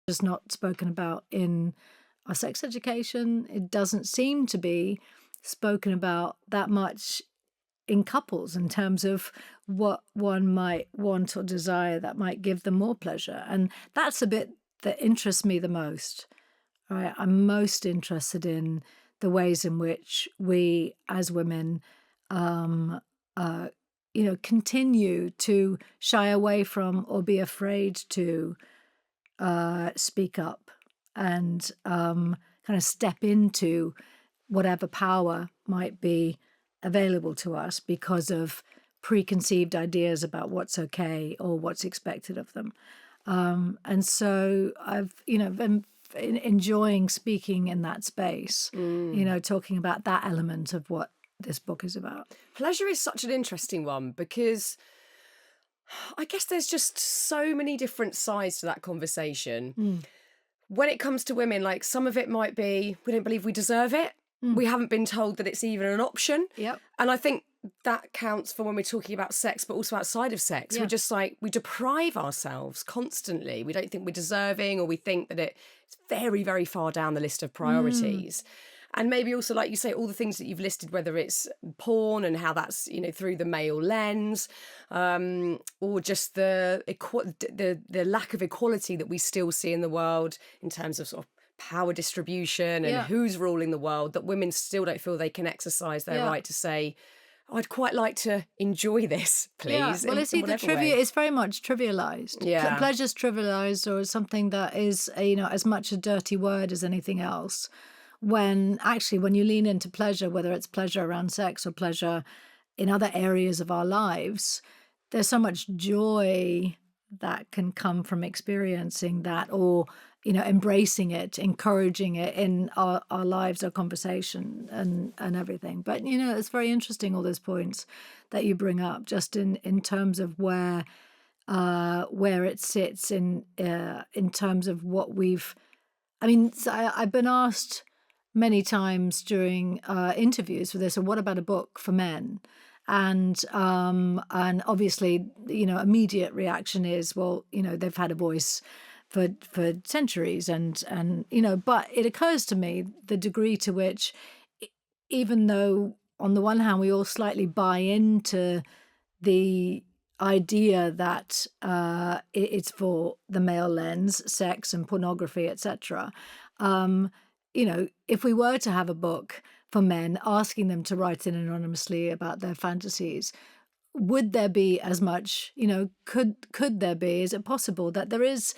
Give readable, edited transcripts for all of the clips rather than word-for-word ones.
is not spoken about in our sex education. It doesn't seem to be spoken about that much in couples in terms of what one might want or desire that might give them more pleasure. And that's a bit that interests me the most. Right? I'm most interested in the ways in which we as women continue to shy away from or be afraid to speak up and kind of step into whatever power might be available to us because of preconceived ideas about what's okay or what's expected of them. And so I've, been enjoying speaking in that space, talking about that element of what this book is about. Pleasure is such an interesting one because I guess there's just so many different sides to that conversation. When it comes to women, like some of it might be, we don't believe we deserve it. We haven't been told that it's even an option. Yep. And I think that counts for when we're talking about sex, but also outside of sex. Yeah. We're just like, we deprive ourselves constantly. We don't think we're deserving, or we think that it's very, very far down the list of priorities. And maybe also, like you say, all the things that you've listed, whether it's porn and how that's, through the male lens, or just the lack of equality that we still see in the world in terms of sort of power distribution and who's ruling the world, that women still don't feel they can exercise their right to say, I'd quite like to enjoy this, please. Yeah. Well, it's either it's very much trivialized. Yeah. Pleasure's trivialized, or something that is, as much a dirty word as anything else. When actually, when you lean into pleasure, whether it's pleasure around sex or pleasure in other areas of our lives, there's so much joy that can come from experiencing that, or embracing it, encouraging it in our lives, our conversation, and everything. But it's very interesting, all those points that you bring up, just in terms of where it sits in terms of what we've. I mean, I've been asked many times during interviews for this, or what about a book for men? And obviously, immediate reaction is, well, they've had a voice for centuries, and but it occurs to me the degree to which, even though on the one hand we all slightly buy into the idea that it's for the male lens, sex and pornography, etc. If we were to have a book for men, asking them to write in anonymously about their fantasies, would there be as much, could there be, is it possible that there is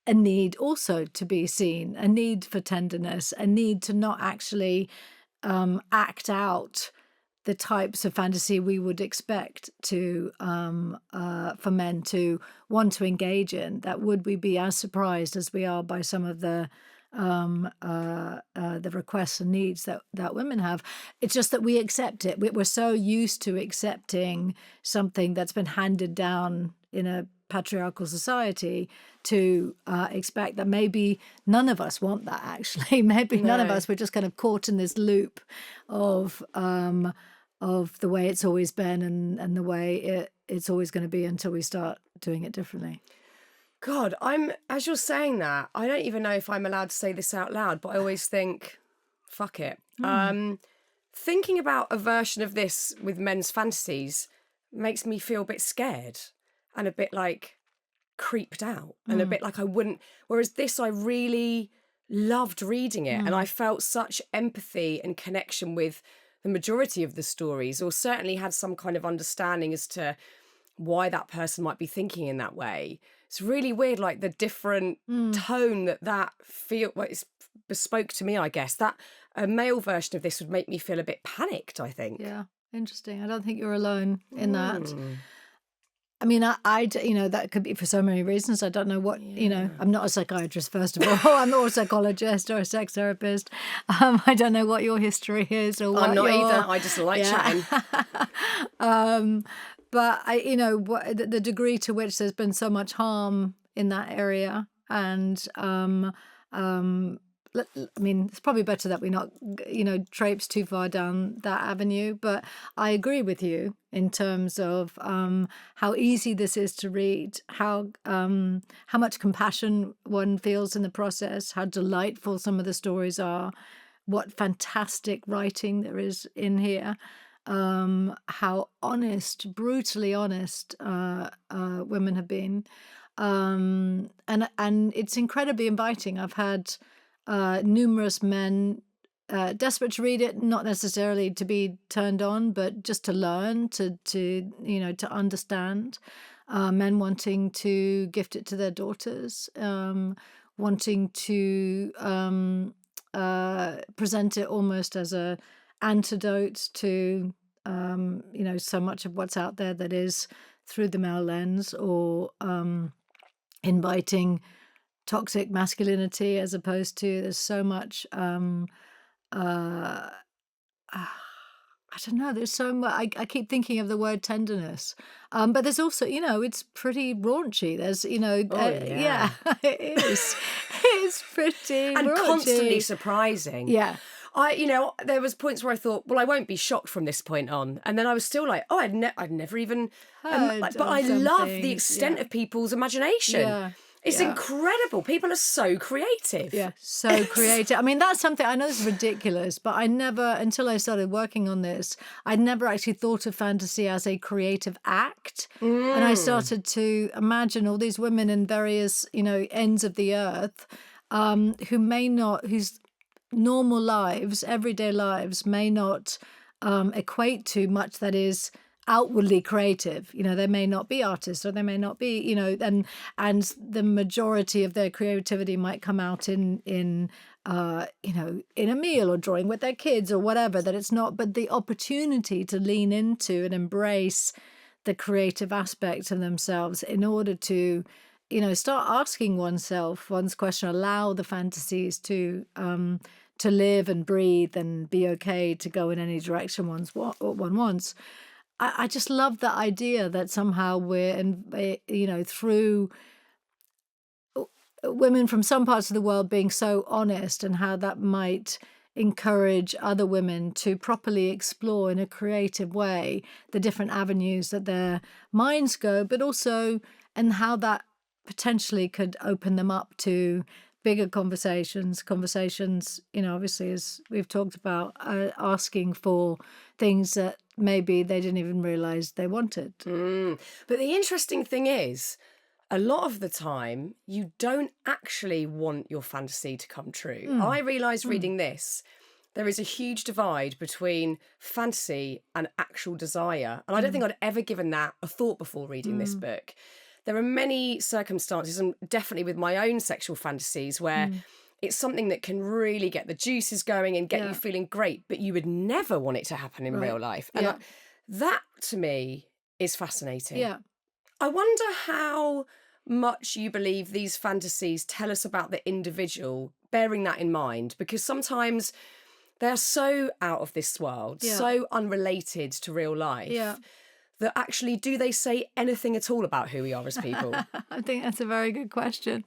a need also to be seen, a need for tenderness, a need to not actually act out the types of fantasy we would expect to for men to want to engage in? That would we be as surprised as we are by some of the requests and needs that women have? It's just that we accept it. We're so used to accepting something that's been handed down in a patriarchal society to expect that maybe none of us want that, actually. Maybe none of us, we're just kind of caught in this loop of the way it's always been and the way it's always going to be until we start doing it differently. God, as you're saying that, I don't even know if I'm allowed to say this out loud, but I always think, fuck it. Thinking about a version of this with men's fantasies makes me feel a bit scared and a bit like creeped out and a bit like I wouldn't. Whereas this, I really loved reading it and I felt such empathy and connection with the majority of the stories, or certainly had some kind of understanding as to why that person might be thinking in that way. It's really weird, like the different tone that it's bespoke to me, I guess. That a male version of this would make me feel a bit panicked, I think. Yeah, interesting. I don't think you're alone in that. I mean, I that could be for so many reasons. I don't know what, I'm not a psychiatrist, first of all. I'm not a psychologist or a sex therapist. I don't know what your history is or what I'm not either. I just like chatting. But the degree to which there's been so much harm in that area, and I mean, it's probably better that we not, traipse too far down that avenue. But I agree with you in terms of how easy this is to read, how much compassion one feels in the process, how delightful some of the stories are, what fantastic writing there is in here, how honest, brutally honest women have been, and it's incredibly inviting. I've had numerous men desperate to read it, not necessarily to be turned on, but just to learn, to understand. Men wanting to gift it to their daughters, wanting to present it almost as a antidote to so much of what's out there that is through the male lens, or inviting toxic masculinity, as opposed to there's so much uh I don't know, there's so much. I keep thinking of the word tenderness, but there's also, it's pretty raunchy. There's, Oh, yeah, yeah. it is. It's pretty And constantly raunchy. surprising. Yeah, There was points where I thought, well, I won't be shocked from this point on, and then I was still like, oh, I'd never even, heard but of I some love the things. extent Yeah, of people's imagination. yeah, It's yeah. incredible. People are so creative. Yeah, so creative. I mean, that's something I know is ridiculous, but I never, until I started working on this, I'd never actually thought of fantasy as a creative act. And I started to imagine all these women in various, ends of the earth, whose normal lives, everyday lives, may not equate to much that is outwardly creative. They may not be artists, or they may not be, and the majority of their creativity might come out in in a meal, or drawing with their kids, or whatever. That it's not, but the opportunity to lean into and embrace the creative aspects of themselves in order to start asking one's question, allow the fantasies to live and breathe and be okay to go in any direction one wants. I just love the idea that somehow through women from some parts of the world being so honest, and how that might encourage other women to properly explore in a creative way the different avenues that their minds go, but also, and how that potentially could open them up to bigger conversations, obviously, as we've talked about, asking for things that maybe they didn't even realize they wanted. But the interesting thing is, a lot of the time, you don't actually want your fantasy to come true. I realised reading this, there is a huge divide between fantasy and actual desire. And I don't think I'd ever given that a thought before reading this book. There are many circumstances, and definitely with my own sexual fantasies, where it's something that can really get the juices going and get you feeling great, but you would never want it to happen in real life. And that, to me, is fascinating. Yeah. I wonder how much you believe these fantasies tell us about the individual, bearing that in mind, because sometimes they're so out of this world, so unrelated to real life, that actually, do they say anything at all about who we are as people? I think that's a very good question.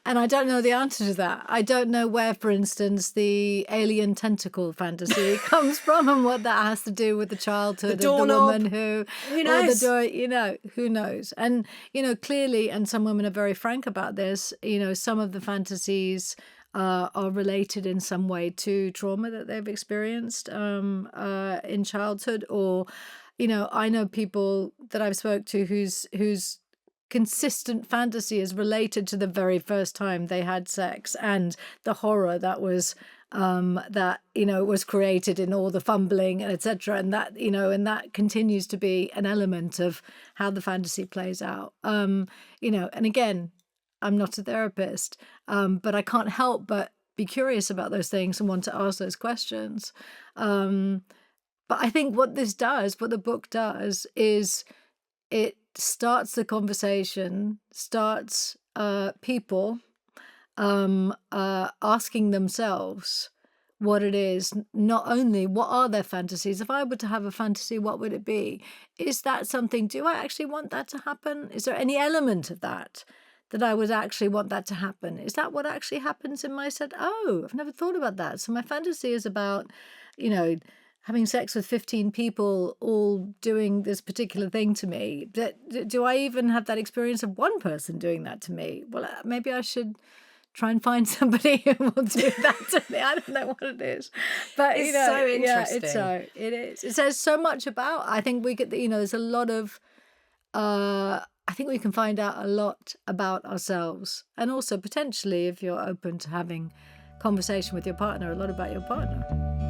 And I don't know the answer to that. I don't know where, for instance, the alien tentacle fantasy comes from, and what that has to do with the childhood The of the doorknob. woman who knows? who knows? And, clearly, and some women are very frank about this, some of the fantasies are related in some way to trauma that they've experienced in childhood, or I know people that I've spoke to whose consistent fantasy is related to the very first time they had sex, and the horror that was was created in all the fumbling, and etc. And that and that continues to be an element of how the fantasy plays out. And again, I'm not a therapist, but I can't help but be curious about those things and want to ask those questions. But I think what the book does, is it starts the conversation, starts people asking themselves what it is, not only what are their fantasies. If I were to have a fantasy, what would it be? Is that something, do I actually want that to happen? Is there any element of that that I would actually want that to happen. Is that what actually happens in my set? Oh, I've never thought about that. So my fantasy is about, you know, having sex with 15 people all doing this particular thing to me. Do I even have that experience of one person doing that to me? Well, maybe I should try and find somebody who will do that to me. I don't know what it is, but It's so yeah, interesting. it is. It says so much about. I think we could, there's a lot of. I think we can find out a lot about ourselves, and also potentially, if you're open to having conversation with your partner, a lot about your partner.